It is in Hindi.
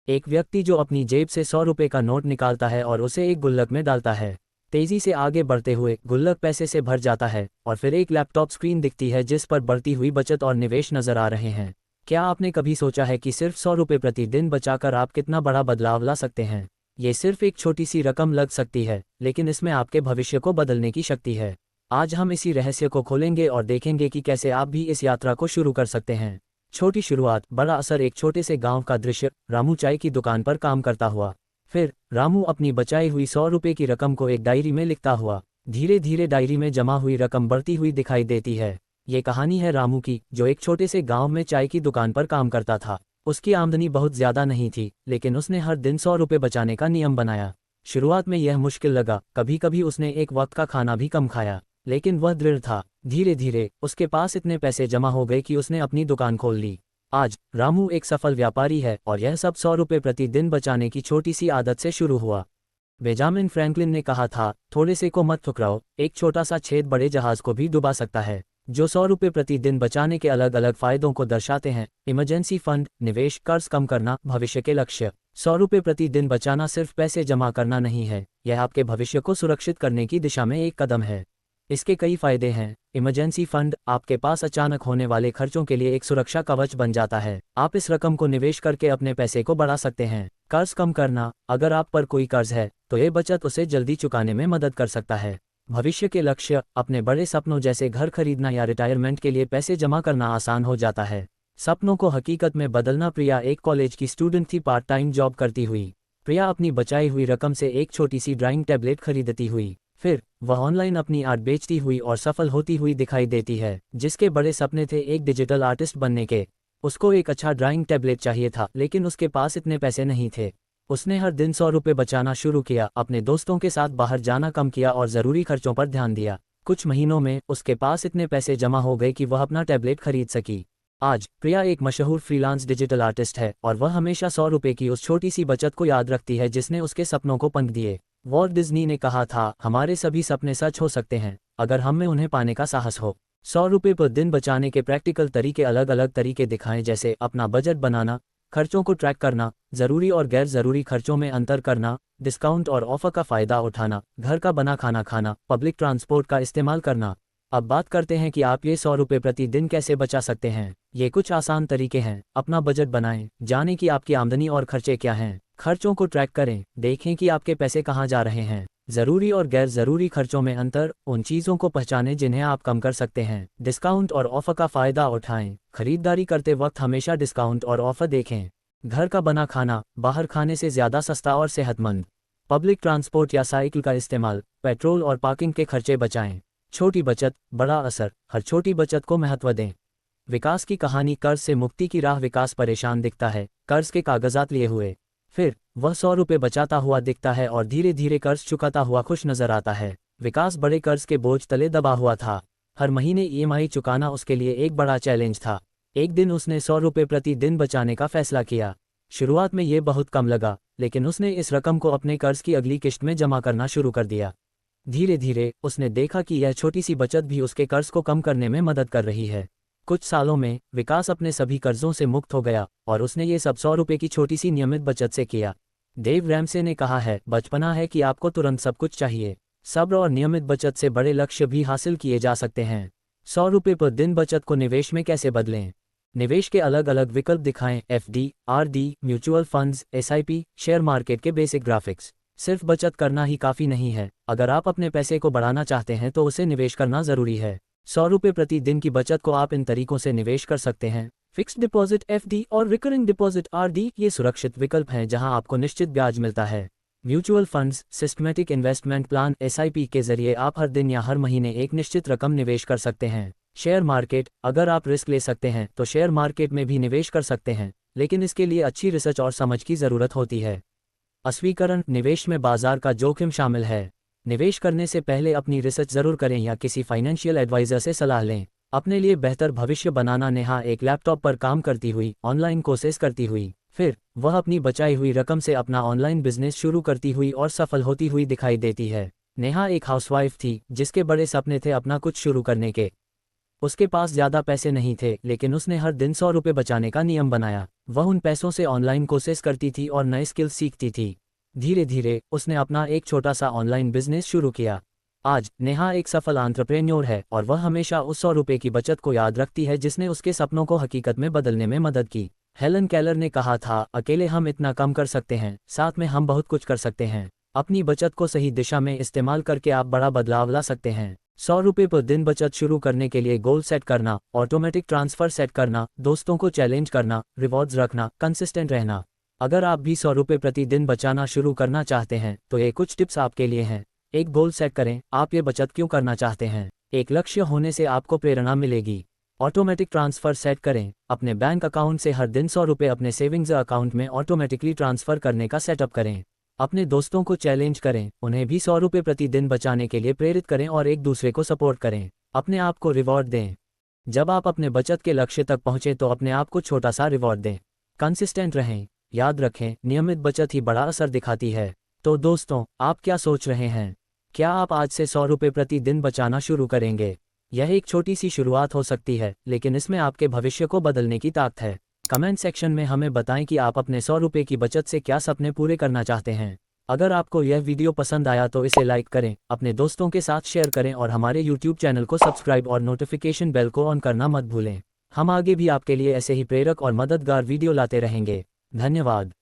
एक व्यक्ति जो अपनी जेब से 100 रुपये का नोट निकालता है और उसे एक गुल्लक में डालता है। तेजी से आगे बढ़ते हुए गुल्लक पैसे से भर जाता है और फिर एक लैपटॉप स्क्रीन दिखती है जिस पर बढ़ती हुई बचत और निवेश नजर आ रहे हैं। क्या आपने कभी सोचा है कि सिर्फ 100 रुपये प्रतिदिन बचाकर आप कितना बड़ा बदलाव ला सकते हैं? ये सिर्फ एक छोटी सी रकम लग सकती है, लेकिन इसमें आपके भविष्य को बदलने की शक्ति है। आज हम इसी रहस्य को खोलेंगे और देखेंगे कि कैसे आप भी इस यात्रा को शुरू कर सकते हैं। छोटी शुरुआत, बड़ा असर। एक छोटे से गांव का दृश्य। रामू चाय की दुकान पर काम करता हुआ। फिर रामू अपनी बचाई हुई 100 रुपये की रकम को एक डायरी में लिखता हुआ। धीरे धीरे डायरी में जमा हुई रकम बढ़ती हुई दिखाई देती है। ये कहानी है रामू की, जो एक छोटे से गांव में चाय की दुकान पर काम करता था। उसकी आमदनी बहुत ज्यादा नहीं थी, लेकिन उसने हर दिन 100 रुपये बचाने का नियम बनाया। शुरुआत में यह मुश्किल लगा, कभी कभी उसने एक वक्त का खाना भी कम खाया, लेकिन वह दृढ़ था। धीरे धीरे उसके पास इतने पैसे जमा हो गए कि उसने अपनी दुकान खोल ली। आज रामू एक सफल व्यापारी है और यह सब 100 रुपये प्रतिदिन बचाने की छोटी सी आदत से शुरू हुआ। बेंजामिन फ्रैंकलिन ने कहा था, थोड़े से को मत ठुकराओ, एक छोटा सा छेद बड़े जहाज को भी डुबा सकता है। जो 100 रुपये प्रतिदिन बचाने के अलग अलग फायदों को दर्शाते हैं। इमरजेंसी फंड, निवेश, कर्ज कम करना, भविष्य के लक्ष्य। 100 रुपये प्रतिदिन बचाना सिर्फ पैसे जमा करना नहीं है, यह आपके भविष्य को सुरक्षित करने की दिशा में एक कदम है। इसके कई फायदे हैं। इमरजेंसी फंड आपके पास अचानक होने वाले खर्चों के लिए एक सुरक्षा कवच बन जाता है। आप इस रकम को निवेश करके अपने पैसे को बढ़ा सकते हैं। कर्ज कम करना, अगर आप पर कोई कर्ज है तो ये बचत उसे जल्दी चुकाने में मदद कर सकता है। भविष्य के लक्ष्य, अपने बड़े सपनों जैसे घर खरीदना या रिटायरमेंट के लिए पैसे जमा करना आसान हो जाता है। सपनों को हकीकत में बदलना। प्रिया एक कॉलेज की स्टूडेंट थी, पार्ट टाइम जॉब करती हुई। प्रिया अपनी बचाई हुई रकम से एक छोटी सी ड्राइंग टैबलेट खरीदती हुई। फिर वह ऑनलाइन अपनी आर्ट बेचती हुई और सफल होती हुई दिखाई देती है। जिसके बड़े सपने थे एक डिजिटल आर्टिस्ट बनने के, उसको एक अच्छा ड्राइंग टैबलेट चाहिए था, लेकिन उसके पास इतने पैसे नहीं थे। उसने हर दिन 100 रुपये बचाना शुरू किया, अपने दोस्तों के साथ बाहर जाना कम किया और ज़रूरी खर्चों पर ध्यान दिया। कुछ महीनों में उसके पास इतने पैसे जमा हो गए कि वह अपना टैबलेट खरीद सकी। आज प्रिया एक मशहूर फ्रीलांस डिजिटल आर्टिस्ट है और वह हमेशा 100 रुपये की उस छोटी सी बचत को याद रखती है जिसने उसके सपनों को पंख दिए। वॉल्ट डिज्नी ने कहा था, हमारे सभी सपने सच हो सकते हैं अगर हम में उन्हें पाने का साहस हो। 100 रुपये पर दिन बचाने के प्रैक्टिकल तरीके। अलग अलग तरीके दिखाएं, जैसे अपना बजट बनाना, खर्चों को ट्रैक करना, ज़रूरी और गैर ज़रूरी खर्चों में अंतर करना, डिस्काउंट और ऑफर का फ़ायदा उठाना, घर का बना खाना खाना, पब्लिक ट्रांसपोर्ट का इस्तेमाल करना। अब बात करते हैं कि आप ये 100 रुपये प्रतिदिन कैसे बचा सकते हैं। ये कुछ आसान तरीके हैं। अपना बजट बनाएं, जानें कि आपकी आमदनी और खर्चे क्या हैं। खर्चों को ट्रैक करें, देखें कि आपके पैसे कहाँ जा रहे हैं। ज़रूरी और गैर ज़रूरी खर्चों में अंतर, उन चीज़ों को पहचानें जिन्हें आप कम कर सकते हैं। डिस्काउंट और ऑफर का फ़ायदा उठाएं, खरीदारी करते वक्त हमेशा डिस्काउंट और ऑफर देखें। घर का बना खाना, बाहर खाने से ज़्यादा सस्ता और सेहतमंद। पब्लिक ट्रांसपोर्ट या साइकिल का इस्तेमाल, पेट्रोल और पार्किंग के खर्चे बचाएं। छोटी बचत, बड़ा असर, हर छोटी बचत को महत्व दें। विकास की कहानी। कर्ज से मुक्ति की राह। विकास परेशान दिखता है, कर्ज के कागजात लिए हुए। फिर वह 100 रुपये बचाता हुआ दिखता है और धीरे धीरे कर्ज चुकाता हुआ खुश नजर आता है। विकास बड़े कर्ज के बोझ तले दबा हुआ था। हर महीने ईएमआई चुकाना उसके लिए एक बड़ा चैलेंज था। एक दिन उसने 100 रुपये प्रति दिन बचाने का फैसला किया। शुरुआत में ये बहुत कम लगा, लेकिन उसने इस रकम को अपने कर्ज की अगली किश्त में जमा करना शुरू कर दिया। धीरे धीरे उसने देखा कि यह छोटी सी बचत भी उसके कर्ज को कम करने में मदद कर रही है। कुछ सालों में विकास अपने सभी कर्जों से मुक्त हो गया और उसने ये सब 100 रुपये की छोटी सी नियमित बचत से किया। डेव रैमसे ने कहा है, बचपना है कि आपको तुरंत सब कुछ चाहिए। सब्र और नियमित बचत से बड़े लक्ष्य भी हासिल किए जा सकते हैं। 100 रुपये पर दिन बचत को निवेश में कैसे बदलें। निवेश के अलग अलग विकल्प दिखाएं, FD, RD, mutual funds, SIP, share market के बेसिक ग्राफिक्स। सिर्फ बचत करना ही काफ़ी नहीं है, अगर आप अपने पैसे को बढ़ाना चाहते हैं तो उसे निवेश करना ज़रूरी है। 100 रुपये प्रति दिन की बचत को आप इन तरीकों से निवेश कर सकते हैं। फिक्स्ड डिपॉजिट एफडी और रिकरिंग डिपॉजिट आरडी, ये सुरक्षित विकल्प हैं जहां आपको निश्चित ब्याज मिलता है। Mutual funds, systematic investment plan, SIP के जरिए आप हर दिन या हर महीने एक निश्चित रकम निवेश कर सकते हैं। शेयर मार्केट, अगर आप रिस्क ले सकते हैं तो शेयर मार्केट में भी निवेश कर सकते हैं, लेकिन इसके लिए अच्छी रिसर्च और समझ की ज़रूरत होती है। अस्वीकरण, निवेश में बाजार का जोखिम शामिल है। निवेश करने से पहले अपनी रिसर्च जरूर करें या किसी फाइनेंशियल एडवाइजर से सलाह लें। अपने लिए बेहतर भविष्य बनाना। नेहा एक लैपटॉप पर काम करती हुई, ऑनलाइन कोर्सेज करती हुई। फिर वह अपनी बचाई हुई रकम से अपना ऑनलाइन बिजनेस शुरू करती हुई और सफल होती हुई दिखाई देती है। नेहा एक हाउसवाइफ थी जिसके बड़े सपने थे अपना कुछ शुरू करने के। उसके पास ज़्यादा पैसे नहीं थे, लेकिन उसने हर दिन 100 रुपये बचाने का नियम बनाया। वह उन पैसों से ऑनलाइन कोर्सेस करती थी और नए स्किल्स सीखती थी। धीरे धीरे उसने अपना एक छोटा सा ऑनलाइन बिजनेस शुरू किया। आज नेहा एक सफल एंटरप्रेन्योर है और वह हमेशा उस 100 रुपये की बचत को याद रखती है जिसने उसके सपनों को हकीकत में बदलने में मदद की। हेलन केलर ने कहा था, अकेले हम इतना कम कर सकते हैं, साथ में हम बहुत कुछ कर सकते हैं। अपनी बचत को सही दिशा में इस्तेमाल करके आप बड़ा बदलाव ला सकते हैं। 100 रुपये पर दिन बचत शुरू करने के लिए गोल सेट करना, ऑटोमेटिक ट्रांसफर सेट करना, दोस्तों को चैलेंज करना, रिवॉर्ड्स रखना, कंसिस्टेंट रहना। अगर आप भी 100 रुपये प्रति दिन बचाना शुरू करना चाहते हैं तो ये कुछ टिप्स आपके लिए हैं। एक गोल सेट करें, आप ये बचत क्यों करना चाहते हैं। एक लक्ष्य होने से आपको प्रेरणा मिलेगी। ऑटोमेटिक ट्रांसफ़र सेट करें, अपने बैंक अकाउंट से हर दिन 100 रुपये अपने सेविंग्स अकाउंट में ऑटोमेटिकली ट्रांसफ़र करने का सेटअप करें। अपने दोस्तों को चैलेंज करें, उन्हें भी 100 रुपये प्रति दिन बचाने के लिए प्रेरित करें और एक दूसरे को सपोर्ट करें। अपने आप को रिवॉर्ड दें। जब आप अपने बचत के लक्ष्य तक पहुँचें तो अपने आप को छोटा सा रिवॉर्ड दें। कंसिस्टेंट रहें, याद रखें, नियमित बचत ही बड़ा असर दिखाती है। तो दोस्तों, आप क्या सोच रहे हैं? क्या आप आज से 100 रुपये प्रति दिन बचाना शुरू करेंगे? यह एक छोटी सी शुरुआत हो सकती है, लेकिन इसमें आपके भविष्य को बदलने की ताकत है। कमेंट सेक्शन में हमें बताएं कि आप अपने 100 रुपये की बचत से क्या सपने पूरे करना चाहते हैं। अगर आपको यह वीडियो पसंद आया तो इसे लाइक करें, अपने दोस्तों के साथ शेयर करें और हमारे YouTube चैनल को सब्सक्राइब और नोटिफिकेशन बेल को ऑन करना मत भूलें। हम आगे भी आपके लिए ऐसे ही प्रेरक और मददगार वीडियो लाते रहेंगे। धन्यवाद।